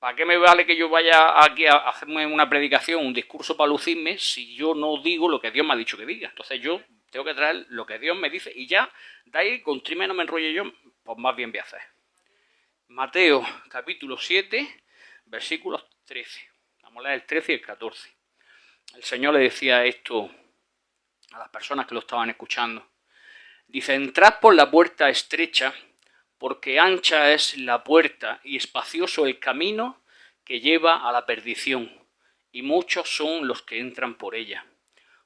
¿Para qué me vale que yo vaya aquí a hacerme una predicación, un discurso para lucirme, si yo no digo lo que Dios me ha dicho que diga? Entonces yo tengo que traer lo que Dios me dice y ya, de ahí, con trime no me enrollo yo, pues más bien voy a hacer. Mateo, capítulo 7, versículos 13. Vamos a leer el 13 y el 14. El Señor le decía esto a las personas que lo estaban escuchando. Dice, entrad por la puerta estrecha, porque ancha es la puerta y espacioso el camino que lleva a la perdición, y muchos son los que entran por ella.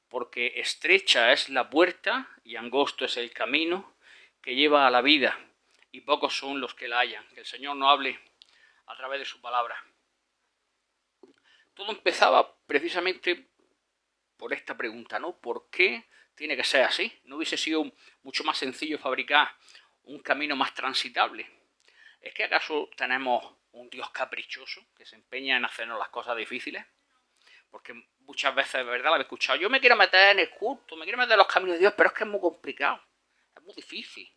Porque estrecha es la puerta y angosto es el camino que lleva a la vida, y pocos son los que la hallan. Que el Señor nos hable a través de su palabra. Todo empezaba precisamente por esta pregunta, ¿no? ¿Por qué tiene que ser así? ¿No hubiese sido mucho más sencillo fabricar un camino más transitable? ¿Es que acaso tenemos un Dios caprichoso que se empeña en hacernos las cosas difíciles? Porque muchas veces, de verdad, lo he escuchado, yo me quiero meter en el culto, me quiero meter en los caminos de Dios, pero es que es muy complicado, es muy difícil.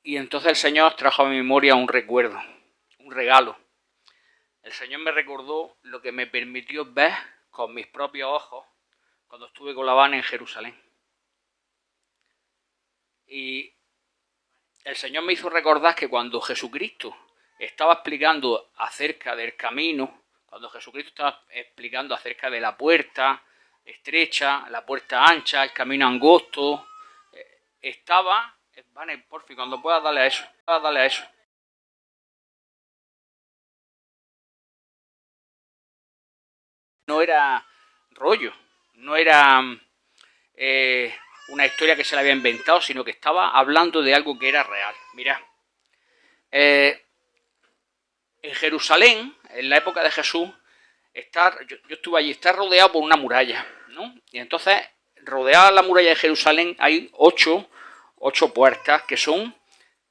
Y entonces el Señor trajo a mi memoria un recuerdo, un regalo. El Señor me recordó lo que me permitió ver con mis propios ojos cuando estuve con la Habana en Jerusalén. Y el Señor me hizo recordar que cuando Jesucristo estaba explicando acerca del camino, cuando Jesucristo estaba explicando acerca de la puerta estrecha, la puerta ancha, el camino angosto, estaba... Vale, por fin, cuando puedas darle a eso, No era rollo, no era una historia que se le había inventado, sino que estaba hablando de algo que era real. Mirad, en Jerusalén, en la época de Jesús, yo estuve allí, está rodeado por una muralla, ¿no? Y entonces, rodeada la muralla de Jerusalén, hay ocho puertas que son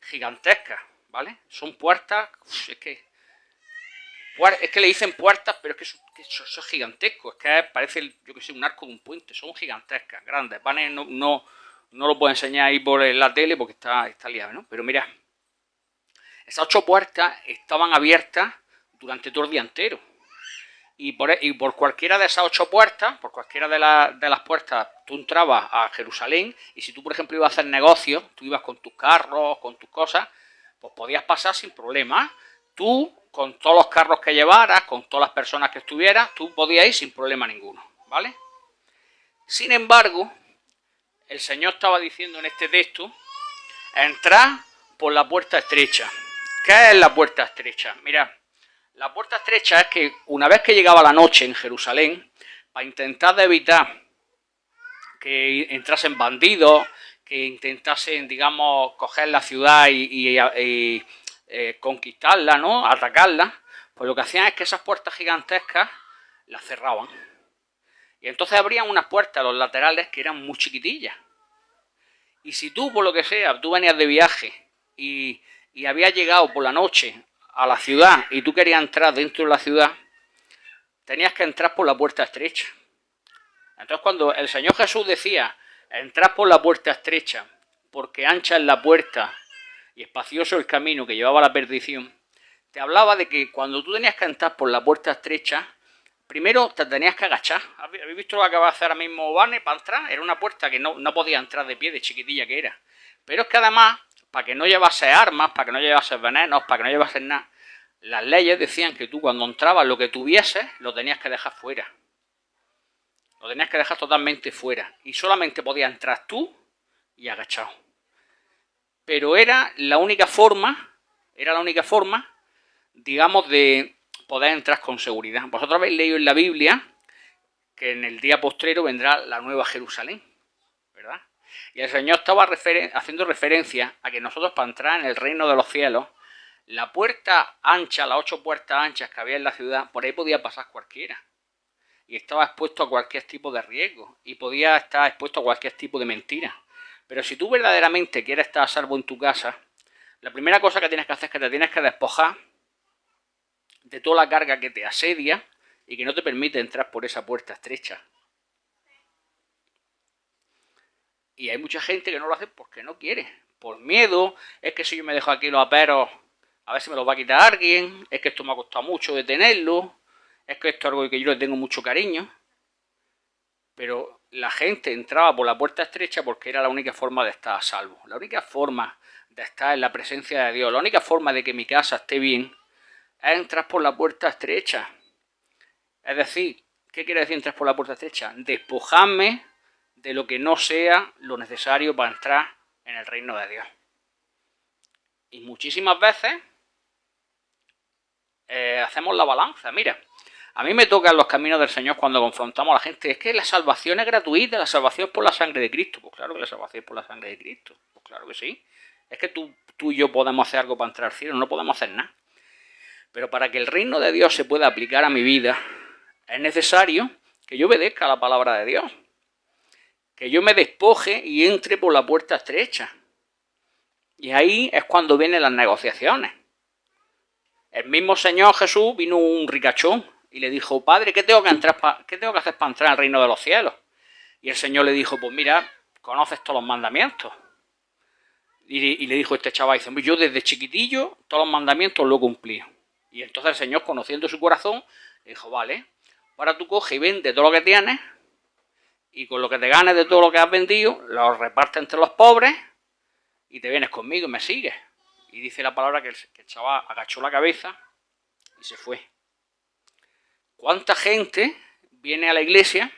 gigantescas, ¿vale? Son puertas, es que le dicen puertas, pero es que eso es gigantesco, es que parece, yo que sé, un arco de un puente, son gigantescas, grandes, ¿vale? No lo puedo enseñar ahí por la tele porque está liado, ¿no? Pero mira, esas 8 puertas estaban abiertas durante todo el día entero. Y por cualquiera de esas 8 puertas, por cualquiera de las puertas, tú entrabas a Jerusalén y si tú, por ejemplo, ibas a hacer negocios, tú ibas con tus carros, con tus cosas, pues podías pasar sin problema. Tú, con todos los carros que llevaras, con todas las personas que estuvieras, tú podías ir sin problema ninguno, ¿vale? Sin embargo, el Señor estaba diciendo en este texto, entrad por la puerta estrecha. ¿Qué es la puerta estrecha? Mirad, la puerta estrecha es que una vez que llegaba la noche en Jerusalén, para intentar evitar que entrasen bandidos, que intentasen, digamos, coger la ciudad y conquistarla, ¿no? Atacarla, pues lo que hacían es que esas puertas gigantescas las cerraban. Y entonces abrían unas puertas a los laterales que eran muy chiquitillas. Y si tú, por lo que sea, tú venías de viaje y habías llegado por la noche a la ciudad y tú querías entrar dentro de la ciudad, tenías que entrar por la puerta estrecha. Entonces cuando el Señor Jesús decía, entrad por la puerta estrecha, porque ancha es la puerta y espacioso el camino que llevaba a la perdición, te hablaba de que cuando tú tenías que entrar por la puerta estrecha, primero te tenías que agachar. ¿Habéis visto lo que acaba de hacer ahora mismo Vane para entrar? Era una puerta que no podía entrar de pie, de chiquitilla que era. Pero es que además, para que no llevase armas, para que no llevase venenos, para que no llevase nada, las leyes decían que tú cuando entrabas lo que tuvieses, lo tenías que dejar fuera. Lo tenías que dejar totalmente fuera. Y solamente podías entrar tú y agachado. Pero era la única forma, digamos, de poder entrar con seguridad. Vosotros habéis leído en la Biblia que en el día postrero vendrá la nueva Jerusalén, ¿verdad? Y el Señor estaba haciendo referencia a que nosotros, para entrar en el reino de los cielos, la puerta ancha, las 8 puertas anchas que había en la ciudad, por ahí podía pasar cualquiera. Y estaba expuesto a cualquier tipo de riesgo. Y podía estar expuesto a cualquier tipo de mentira. Pero si tú verdaderamente quieres estar a salvo en tu casa, la primera cosa que tienes que hacer es que te tienes que despojar de toda la carga que te asedia y que no te permite entrar por esa puerta estrecha. Y hay mucha gente que no lo hace porque no quiere. Por miedo, es que si yo me dejo aquí los aperos a ver si me lo va a quitar alguien, es que esto me ha costado mucho de tenerlo, es que esto es algo que yo le tengo mucho cariño. Pero la gente entraba por la puerta estrecha porque era la única forma de estar a salvo, la única forma de estar en la presencia de Dios, la única forma de que mi casa esté bien es entrar por la puerta estrecha. Es decir, ¿qué quiere decir entrar por la puerta estrecha? Despojarme de lo que no sea lo necesario para entrar en el reino de Dios. Y muchísimas veces hacemos la balanza. Mira, a mí me tocan los caminos del Señor cuando confrontamos a la gente. Es que la salvación es gratuita, la salvación es por la sangre de Cristo. Pues claro que la salvación es por la sangre de Cristo. Pues claro que sí. Es que tú y yo podemos hacer algo para entrar al cielo, no podemos hacer nada. Pero para que el reino de Dios se pueda aplicar a mi vida, es necesario que yo obedezca a la palabra de Dios. Que yo me despoje y entre por la puerta estrecha. Y ahí es cuando vienen las negociaciones. El mismo Señor Jesús vino un ricachón y le dijo, Padre, ¿qué tengo que hacer para entrar al reino de los cielos? Y el Señor le dijo, pues mira, conoces todos los mandamientos. Y le dijo este chaval, dice, yo desde chiquitillo todos los mandamientos lo he cumplido. Y entonces el Señor, conociendo su corazón, le dijo, vale, ahora tú coge y vende todo lo que tienes y con lo que te ganes de todo lo que has vendido, lo repartes entre los pobres y te vienes conmigo y me sigues. Y dice la palabra que el chaval agachó la cabeza y se fue. ¿Cuánta gente viene a la iglesia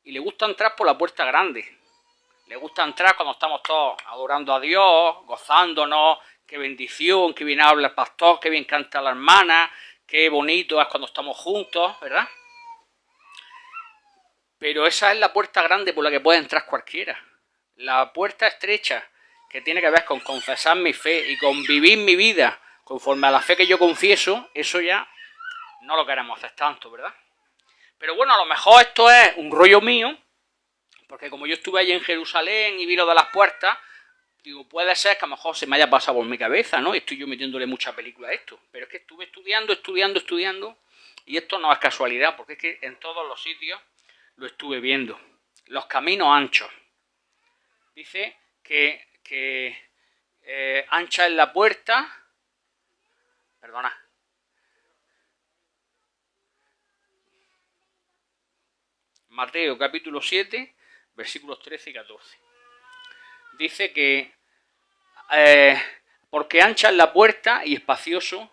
y le gusta entrar por la puerta grande? Le gusta entrar cuando estamos todos adorando a Dios, gozándonos, qué bendición, qué bien habla el pastor, qué bien canta la hermana, qué bonito es cuando estamos juntos, ¿verdad? Pero esa es la puerta grande por la que puede entrar cualquiera. La puerta estrecha, que tiene que ver con confesar mi fe y con vivir mi vida conforme a la fe que yo confieso, eso ya no lo queremos hacer tanto, ¿verdad? Pero bueno, a lo mejor esto es un rollo mío, porque como yo estuve allí en Jerusalén y vi lo de las puertas, digo, puede ser que a lo mejor se me haya pasado por mi cabeza, ¿no? Y estoy yo metiéndole mucha película a esto. Pero es que estuve estudiando, y esto no es casualidad, porque es que en todos los sitios lo estuve viendo. Los caminos anchos. Dice que ancha es la puerta. Perdona. Mateo capítulo 7, versículos 13 y 14. Dice que porque ancha es la puerta y espacioso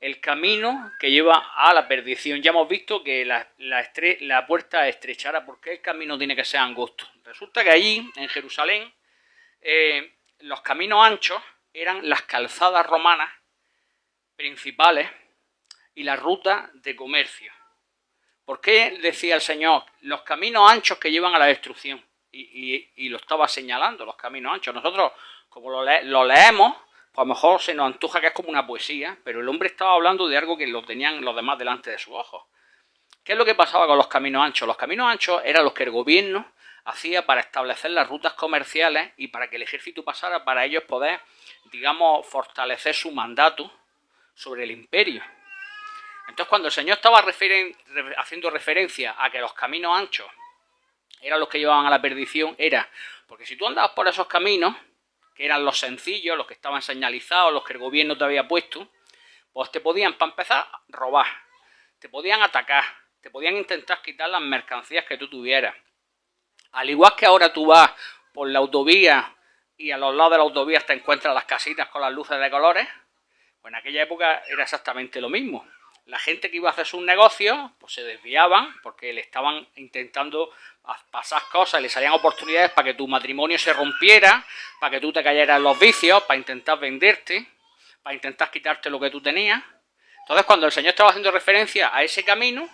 el camino que lleva a la perdición. Ya hemos visto que la puerta es estrechada porque el camino tiene que ser angosto. Resulta que allí, en Jerusalén, los caminos anchos eran las calzadas romanas principales y las rutas de comercio. ¿Por qué decía el Señor? Los caminos anchos que llevan a la destrucción. Y lo estaba señalando, los caminos anchos. Nosotros, como lo leemos, pues a lo mejor se nos antoja que es como una poesía, pero el hombre estaba hablando de algo que lo tenían los demás delante de sus ojos. ¿Qué es lo que pasaba con los caminos anchos? Los caminos anchos eran los que el gobierno hacía para establecer las rutas comerciales y para que el ejército pasara, para ellos poder, digamos, fortalecer su mandato sobre el imperio. Entonces, cuando el Señor estaba haciendo referencia a que los caminos anchos eran los que llevaban a la perdición, era porque si tú andabas por esos caminos, que eran los sencillos, los que estaban señalizados, los que el gobierno te había puesto, pues te podían, para empezar, robar, te podían atacar, te podían intentar quitar las mercancías que tú tuvieras. Al igual que ahora tú vas por la autovía y a los lados de la autovía te encuentras las casitas con las luces de colores, pues en aquella época era exactamente lo mismo. La gente que iba a hacer sus negocios, pues se desviaban porque le estaban intentando pasar cosas, le salían oportunidades para que tu matrimonio se rompiera, para que tú te cayeras en los vicios, para intentar venderte, para intentar quitarte lo que tú tenías. Entonces, cuando el Señor estaba haciendo referencia a ese camino,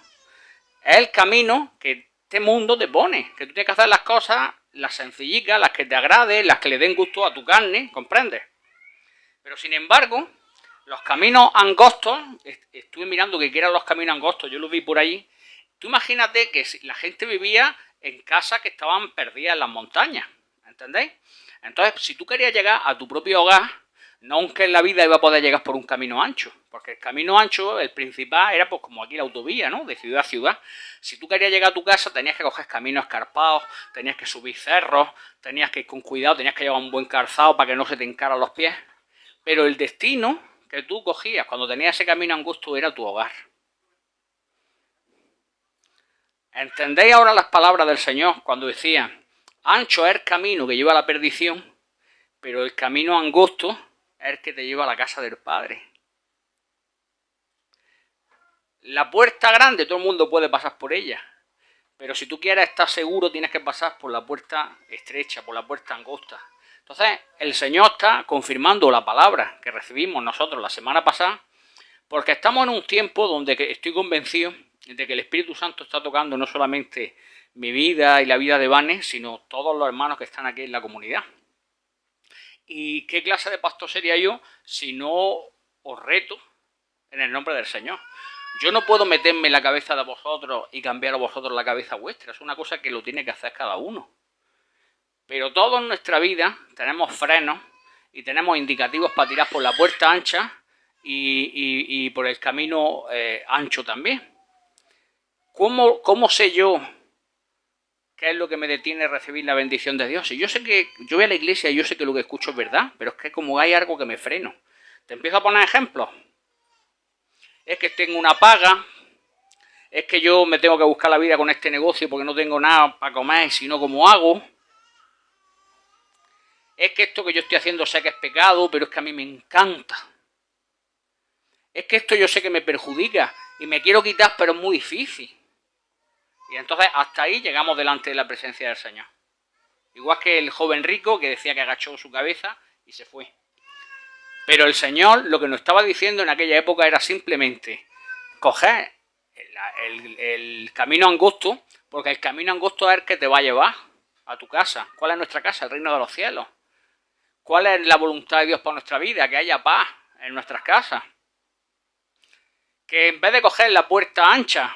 es el camino que este mundo te pone, que tú tienes que hacer las cosas, las sencillicas, las que te agraden, las que le den gusto a tu carne, ¿comprendes? Pero sin embargo, los caminos angostos, estuve mirando que eran los caminos angostos, yo los vi por ahí. Tú imagínate que la gente vivía en casas que estaban perdidas en las montañas, ¿entendéis? Entonces, si tú querías llegar a tu propio hogar, nunca en la vida iba a poder llegar por un camino ancho, porque el camino ancho, el principal, era pues como aquí la autovía, ¿no? De ciudad a ciudad. Si tú querías llegar a tu casa, tenías que coger caminos escarpados, tenías que subir cerros, tenías que ir con cuidado, tenías que llevar un buen calzado para que no se te encaran los pies. Pero el destino que tú cogías cuando tenías ese camino angosto era tu hogar. ¿Entendéis ahora las palabras del Señor cuando decía, ancho es el camino que lleva a la perdición, pero el camino angosto es el que te lleva a la casa del Padre? La puerta grande, todo el mundo puede pasar por ella, pero si tú quieres estar seguro tienes que pasar por la puerta estrecha, por la puerta angosta. Entonces, el Señor está confirmando la palabra que recibimos nosotros la semana pasada, porque estamos en un tiempo donde estoy convencido de que el Espíritu Santo está tocando no solamente mi vida y la vida de Vane, sino todos los hermanos que están aquí en la comunidad. ¿Y qué clase de pastor sería yo si no os reto en el nombre del Señor? Yo no puedo meterme en la cabeza de vosotros y cambiar a vosotros la cabeza vuestra. Es una cosa que lo tiene que hacer cada uno. Pero todos en nuestra vida tenemos frenos y tenemos indicativos para tirar por la puerta ancha y por el camino ancho también. ¿Cómo sé yo qué es lo que me detiene a recibir la bendición de Dios? Y yo sé que yo voy a la iglesia y yo sé que lo que escucho es verdad, pero es que como hay algo que me freno. Te empiezo a poner ejemplos. Es que tengo una paga, es que yo me tengo que buscar la vida con este negocio porque no tengo nada para comer y si no, ¿cómo hago? Es que esto que yo estoy haciendo sé que es pecado, pero es que a mí me encanta. Es que esto yo sé que me perjudica y me quiero quitar, pero es muy difícil. Y entonces hasta ahí llegamos delante de la presencia del Señor. Igual que el joven rico que decía que agachó su cabeza y se fue. Pero el Señor lo que nos estaba diciendo en aquella época era simplemente coger el camino angosto, porque el camino angosto es el que te va a llevar a tu casa. ¿Cuál es nuestra casa? El reino de los cielos. ¿Cuál es la voluntad de Dios para nuestra vida? Que haya paz en nuestras casas. Que en vez de coger la puerta ancha,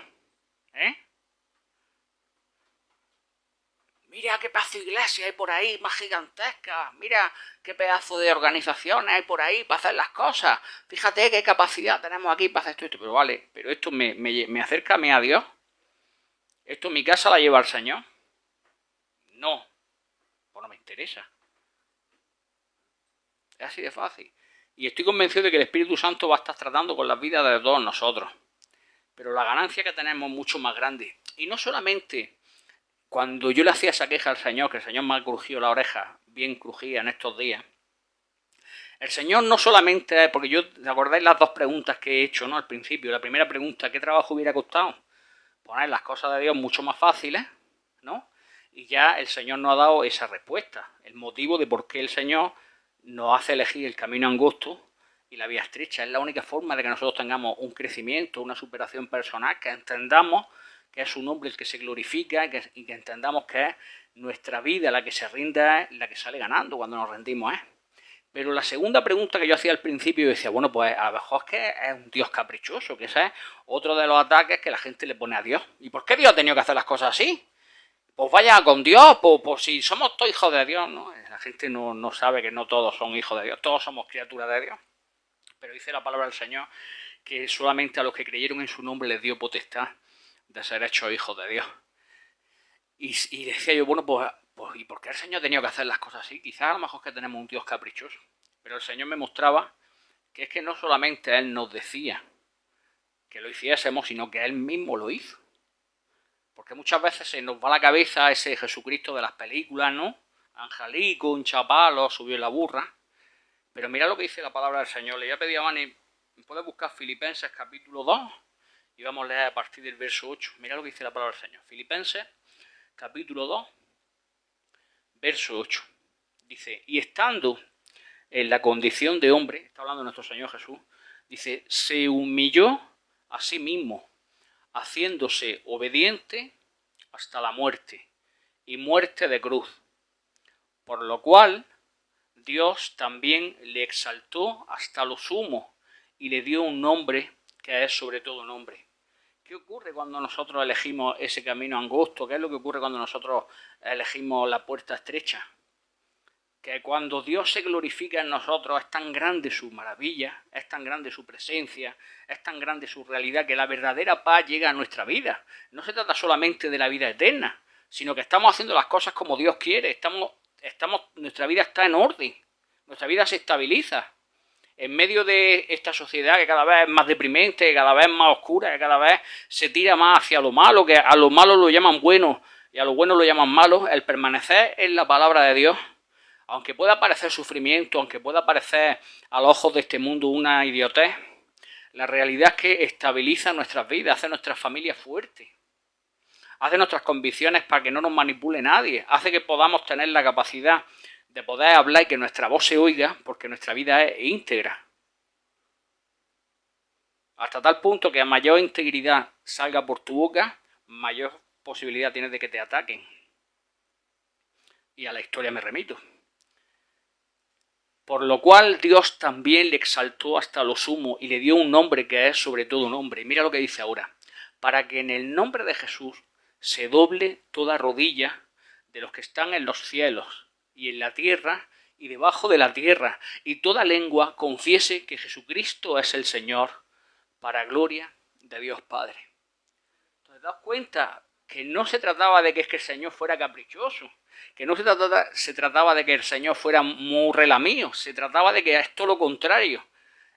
mira qué pedazo de iglesia hay por ahí, más gigantesca. Mira qué pedazo de organizaciones hay por ahí para hacer las cosas. Fíjate qué capacidad tenemos aquí para hacer esto. Pero vale, pero esto me acerca a mí a Dios. ¿Esto en mi casa la lleva el Señor? No, pues no me interesa. Es así de fácil. Y estoy convencido de que el Espíritu Santo va a estar tratando con las vidas de todos nosotros. Pero la ganancia que tenemos es mucho más grande. Y no solamente cuando yo le hacía esa queja al Señor, que el Señor me ha crujido la oreja, bien crujida en estos días. El Señor no solamente, porque yo, ¿te acordáis las dos preguntas que he hecho, ¿no? Al principio, la primera pregunta, ¿qué trabajo hubiera costado? Poner las cosas de Dios mucho más fáciles, ¿no? Y ya el Señor nos ha dado esa respuesta, el motivo de por qué el Señor nos hace elegir el camino angosto y la vía estrecha. Es la única forma de que nosotros tengamos un crecimiento, una superación personal, que entendamos que es su nombre el que se glorifica y que entendamos que es nuestra vida la que se rinde, la que sale ganando cuando nos rendimos. Pero la segunda pregunta que yo hacía al principio, yo decía, bueno, pues a lo mejor es que es un Dios caprichoso, que ese es otro de los ataques que la gente le pone a Dios. ¿Y por qué Dios ha tenido que hacer las cosas así? Pues vaya con Dios, pues si somos todos hijos de Dios, ¿no? La gente no sabe que no todos son hijos de Dios, todos somos criaturas de Dios. Pero dice la palabra del Señor que solamente a los que creyeron en su nombre les dio potestad de ser hechos hijos de Dios. Y decía yo, bueno, pues ¿y por qué el Señor ha tenido que hacer las cosas así? Quizás a lo mejor es que tenemos un Dios caprichoso. Pero el Señor me mostraba que es que no solamente Él nos decía que lo hiciésemos, sino que Él mismo lo hizo. Porque muchas veces se nos va a la cabeza ese Jesucristo de las películas, ¿no? Angelico, un chapalo, subió en la burra. Pero mira lo que dice la palabra del Señor. Le voy a pedir a Vani, ¿puedes buscar Filipenses capítulo 2? Y vamos a leer a partir del verso 8. Mira lo que dice la palabra del Señor. Filipenses capítulo 2, verso 8. Dice, y estando en la condición de hombre, está hablando nuestro Señor Jesús, dice, se humilló a sí mismo, haciéndose obediente hasta la muerte, y muerte de cruz. Por lo cual, Dios también le exaltó hasta lo sumo, y le dio un nombre que es sobre todo nombre. ¿Qué ocurre cuando nosotros elegimos ese camino angosto? ¿Qué es lo que ocurre cuando nosotros elegimos la puerta estrecha? Que cuando Dios se glorifica en nosotros es tan grande su maravilla, es tan grande su presencia, es tan grande su realidad, que la verdadera paz llega a nuestra vida. No se trata solamente de la vida eterna, sino que estamos haciendo las cosas como Dios quiere, nuestra vida está en orden, nuestra vida se estabiliza. En medio de esta sociedad que cada vez es más deprimente, que cada vez es más oscura, que cada vez se tira más hacia lo malo, que a lo malo lo llaman bueno y a lo bueno lo llaman malo, el permanecer en la palabra de Dios, aunque pueda parecer sufrimiento, aunque pueda parecer a los ojos de este mundo una idiotez, la realidad es que estabiliza nuestras vidas, hace nuestras familias fuertes, hace nuestras convicciones para que no nos manipule nadie, hace que podamos tener la capacidad de poder hablar y que nuestra voz se oiga, porque nuestra vida es íntegra. Hasta tal punto que a mayor integridad salga por tu boca, mayor posibilidad tienes de que te ataquen. Y a la historia me remito. Por lo cual Dios también le exaltó hasta lo sumo y le dio un nombre que es sobre todo nombre. Y mira lo que dice ahora. Para que en el nombre de Jesús se doble toda rodilla de los que están en los cielos y en la tierra y debajo de la tierra, y toda lengua confiese que Jesucristo es el Señor, para gloria de Dios Padre. Entonces, ¿te das cuenta que no se trataba de que el Señor fuera caprichoso? Que no se trataba de que el Señor fuera muy relamío, se trataba de que es todo lo contrario.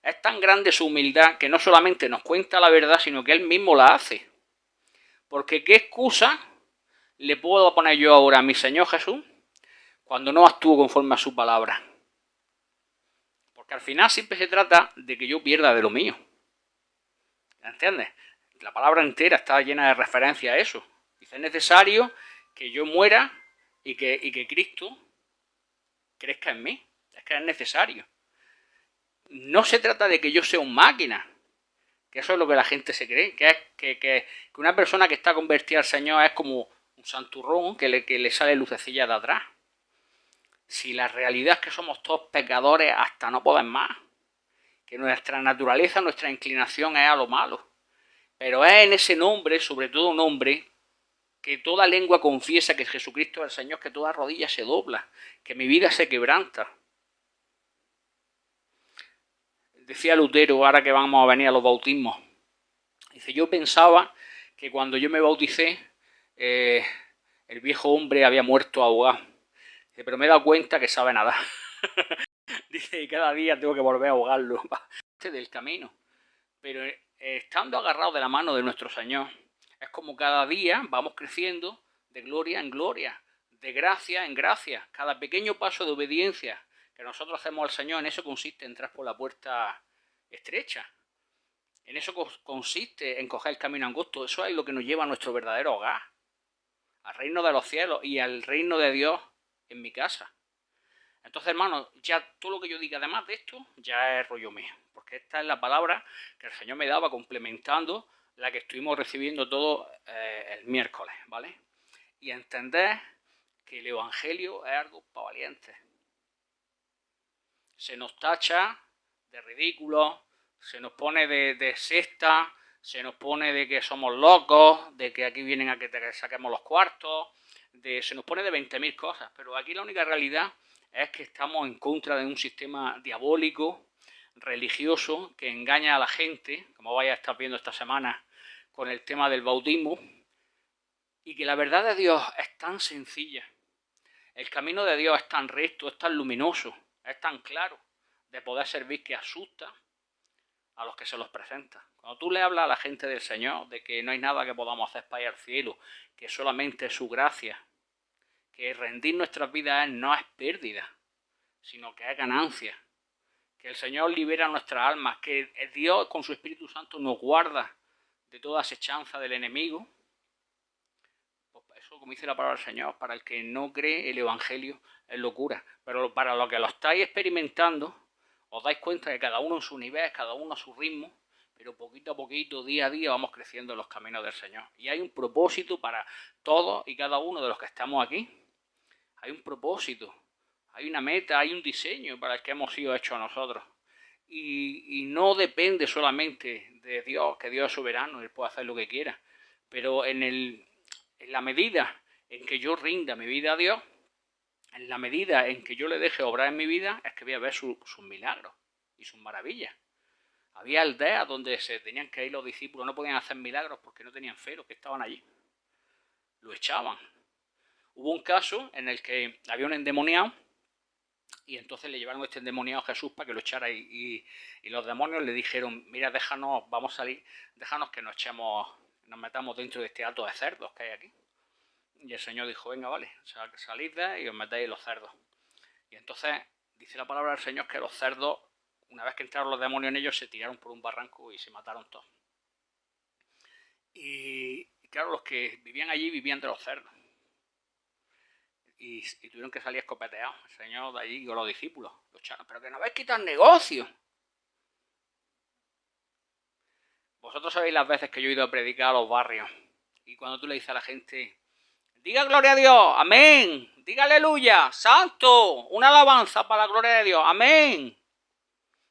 Es tan grande su humildad que no solamente nos cuenta la verdad, sino que Él mismo la hace. Porque ¿qué excusa le puedo poner yo ahora a mi Señor Jesús cuando no actúo conforme a su palabra? Porque al final siempre se trata de que yo pierda de lo mío. ¿Entiendes? La palabra entera está llena de referencia a eso. Dice, es necesario que yo muera y que Cristo crezca en mí. Es que es necesario. No se trata de que yo sea un máquina, que eso es lo que la gente se cree, que una persona que está convertida al Señor es como un santurrón que le sale lucecilla de atrás. Si la realidad es que somos todos pecadores hasta no poder más, que nuestra naturaleza, nuestra inclinación es a lo malo, pero es en ese nombre, sobre todo nombre, que toda lengua confiesa que Jesucristo es el Señor, que toda rodilla se dobla, que mi vida se quebranta. Decía Lutero, ahora que vamos a venir a los bautismos, dice, yo pensaba que cuando yo me bauticé, el viejo hombre había muerto ahogado. Dice, pero me he dado cuenta que sabe nadar. Dice, y cada día tengo que volver a ahogarlo. Del camino. Pero estando agarrados de la mano de nuestro Señor, es como cada día vamos creciendo de gloria en gloria, de gracia en gracia. Cada pequeño paso de obediencia que nosotros hacemos al Señor, en eso consiste en entrar por la puerta estrecha. En eso consiste en coger el camino angosto. Eso es lo que nos lleva a nuestro verdadero hogar, al reino de los cielos y al reino de Dios en mi casa. Entonces, hermanos, ya todo lo que yo diga además de esto ya es rollo mío, porque esta es la palabra que el Señor me daba complementando la que estuvimos recibiendo todo el miércoles, ¿vale? Y entender que el Evangelio es algo para valientes. Se nos tacha de ridículos, se nos pone de secta, se nos pone de que somos locos, de que aquí vienen a que te saquemos los cuartos, se nos pone de 20.000 cosas, pero aquí la única realidad es que estamos en contra de un sistema diabólico, religioso, que engaña a la gente, como vais a estar viendo esta semana con el tema del bautismo, y que la verdad de Dios es tan sencilla, el camino de Dios es tan recto, es tan luminoso, es tan claro, de poder servir, que asusta a los que se los presenta. Cuando tú le hablas a la gente del Señor de que no hay nada que podamos hacer para ir al cielo, que solamente es su gracia, que rendir nuestras vidas no es pérdida, sino que es ganancia, que el Señor libera nuestras almas, que Dios con su Espíritu Santo nos guarda de toda asechanza del enemigo, pues eso, como dice la palabra del Señor, para el que no cree, el Evangelio es locura, pero para los que lo estáis experimentando, os dais cuenta que cada uno en su nivel, cada uno a su ritmo, pero poquito a poquito, día a día, vamos creciendo en los caminos del Señor. Y hay un propósito para todos y cada uno de los que estamos aquí. Hay un propósito, hay una meta, hay un diseño para el que hemos sido hechos nosotros. Y no depende solamente de Dios, que Dios es soberano, Él puede hacer lo que quiera. Pero en la medida en que yo rinda mi vida a Dios, en la medida en que yo le deje obrar en mi vida, es que voy a ver sus milagros y sus maravillas. Había aldeas donde se tenían que ir los discípulos, no podían hacer milagros porque no tenían fe, los que estaban allí. Lo echaban. Hubo un caso en el que había un endemoniado Y entonces le llevaron este endemoniado a Jesús para que lo echara y los demonios le dijeron, mira, déjanos, vamos a salir, déjanos que nos metamos dentro de este hato de cerdos que hay aquí. Y el Señor dijo, venga, vale, salid de y os metéis en los cerdos. Y entonces dice la palabra del Señor que los cerdos, una vez que entraron los demonios en ellos, se tiraron por un barranco y se mataron todos. Y claro, los que vivían allí vivían de los cerdos. Y tuvieron que salir escopeteados. El Señor de allí con los discípulos lo echaron. Pero que no habéis quitado el negocio. Vosotros sabéis las veces que yo he ido a predicar a los barrios. Y cuando tú le dices a la gente, diga gloria a Dios, amén, diga aleluya, santo, una alabanza para la gloria de Dios, amén.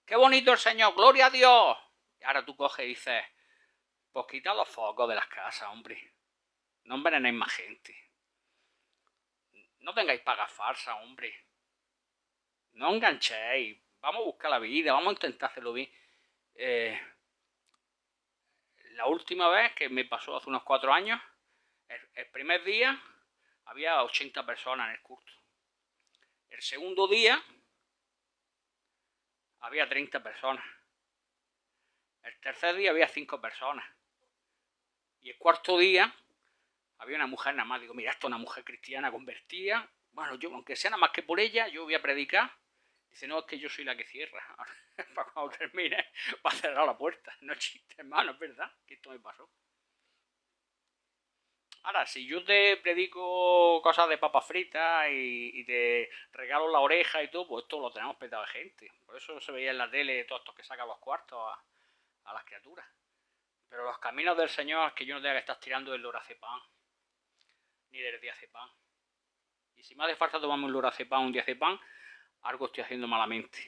Qué bonito el Señor, gloria a Dios. Y ahora tú coges y dices, pues quitad los focos de las casas, hombre. No envenenéis más gente. No tengáis pagas falsas, hombre. No enganchéis. Vamos a buscar la vida, vamos a intentar hacerlo bien. La última vez que me pasó hace unos 4 años, el primer día había 80 personas en el culto. El segundo día había 30 personas. El tercer día había 5 personas. Y el cuarto día había una mujer nada más. Digo, mira, esto es una mujer cristiana convertida. Bueno, yo, aunque sea nada más que por ella, yo voy a predicar. Dice, no, es que yo soy la que cierra. Para cuando termine, va a cerrar la puerta. No chiste, hermano, es verdad que esto me pasó. Ahora, si yo te predico cosas de papas fritas y te regalo la oreja y todo, pues esto lo tenemos petado de gente. Por eso se veía en la tele todos estos que sacan los cuartos a las criaturas. Pero los caminos del Señor es que yo no tenga que estar tirando del lorazepam, ni del diazepam. Y si me hace falta tomarme un lorazepam, un diazepam, algo estoy haciendo malamente.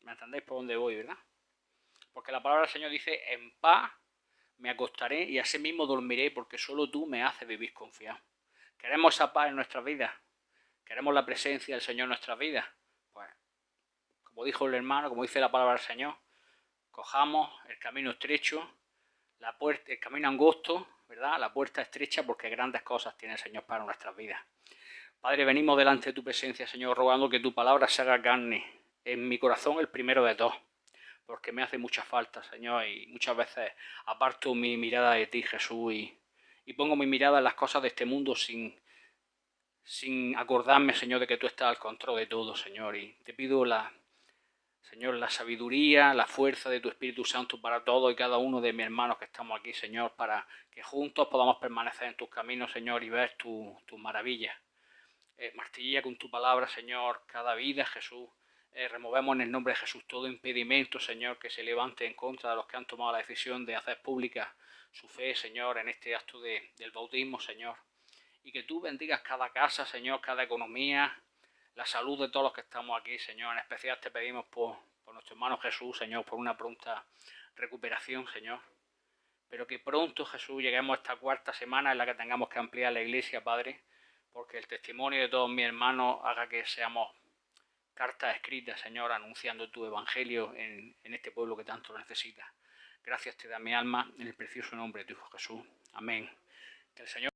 ¿Me entendéis por dónde voy, verdad? Porque la palabra del Señor dice, en paz me acostaré y así mismo dormiré porque solo tú me haces vivir confiado. ¿Queremos esa paz en nuestras vidas? ¿Queremos la presencia del Señor en nuestras vidas? Pues, como dijo el hermano, como dice la palabra del Señor, cojamos el camino estrecho, el camino angosto, ¿verdad? La puerta estrecha porque grandes cosas tiene el Señor para nuestras vidas. Padre, venimos delante de tu presencia, Señor, rogando que tu palabra se haga carne en mi corazón el primero de todos. Porque me hace mucha falta, Señor, y muchas veces aparto mi mirada de ti, Jesús, y pongo mi mirada en las cosas de este mundo sin acordarme, Señor, de que tú estás al control de todo, Señor, y te pido Señor, la sabiduría, la fuerza de tu Espíritu Santo para todos y cada uno de mis hermanos que estamos aquí, Señor, para que juntos podamos permanecer en tus caminos, Señor, y ver tus maravillas. Martilla con tu palabra, Señor, cada vida, Jesús. Removemos en el nombre de Jesús todo impedimento, Señor, que se levante en contra de los que han tomado la decisión de hacer pública su fe, Señor, en este acto del bautismo, Señor. Y que tú bendigas cada casa, Señor, cada economía, la salud de todos los que estamos aquí, Señor. En especial te pedimos por nuestro hermano Jesús, Señor, por una pronta recuperación, Señor. Pero que pronto, Jesús, lleguemos a esta 4ª semana en la que tengamos que ampliar la iglesia, Padre, porque el testimonio de todos mis hermanos haga que seamos cartas escritas, Señor, anunciando tu evangelio en este pueblo que tanto lo necesita. Gracias te da mi alma en el precioso nombre de tu Hijo Jesús. Amén. Que el Señor